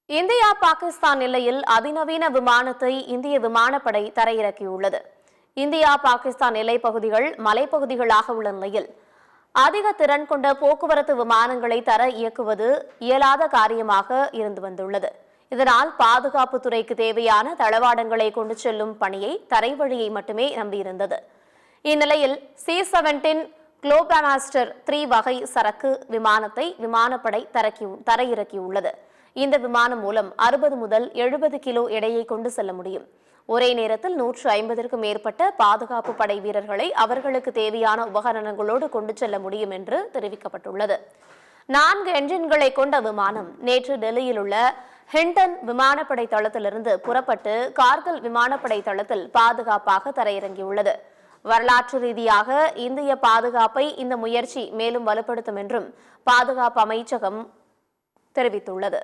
India Pakistan எல்லையில் அதிநவீன விமானத்தை இந்திய விமானப்படை தரையிறக்கியுள்ளது. இந்தியா பாகிஸ்தான் எல்லைப் பகுதிகள் மலைப்பகுதிகளாக உள்ள நிலையில் அதிக திறன் கொண்ட போக்குவரத்து விமானங்களை தர இயக்குவது இயலாத காரியமாக இருந்து வந்துள்ளது. இதனால் பாதுகாப்பு துறைக்கு தேவையான தளவாடங்களை கொண்டு செல்லும் பணியை தரைவழியை மட்டுமே நம்பியிருந்தது. இந்நிலையில் C-17 குளோபமாஸ்டர் 3 வகை சரக்கு விமானத்தை விமானப்படை தரையிறக்கியுள்ளது. இந்த விமானம் மூலம் 60 முதல் 70 கிலோ எடையை கொண்டு செல்ல முடியும். ஒரே நேரத்தில் 150க்கும் மேற்பட்ட பாதுகாப்பு படை வீரர்களை அவர்களுக்கு தேவையான உபகரணங்களோடு கொண்டு செல்ல முடியும் என்று தெரிவிக்கப்பட்டுள்ளது. 4 என்ஜின்களை கொண்ட விமானம் நேற்று டெல்லியில் உள்ள ஹிண்டன் விமானப்படை தளத்திலிருந்து புறப்பட்டு கார்கில் விமானப்படை தளத்தில் பாதுகாப்பாக தரையிறங்கியுள்ளது. வரலாற்று ரீதியாக இந்திய பாதுகாப்பை இந்த முயற்சி மேலும் வலுப்படுத்தும் என்றும் பாதுகாப்பு அமைச்சகம் தெரிவித்துள்ளது.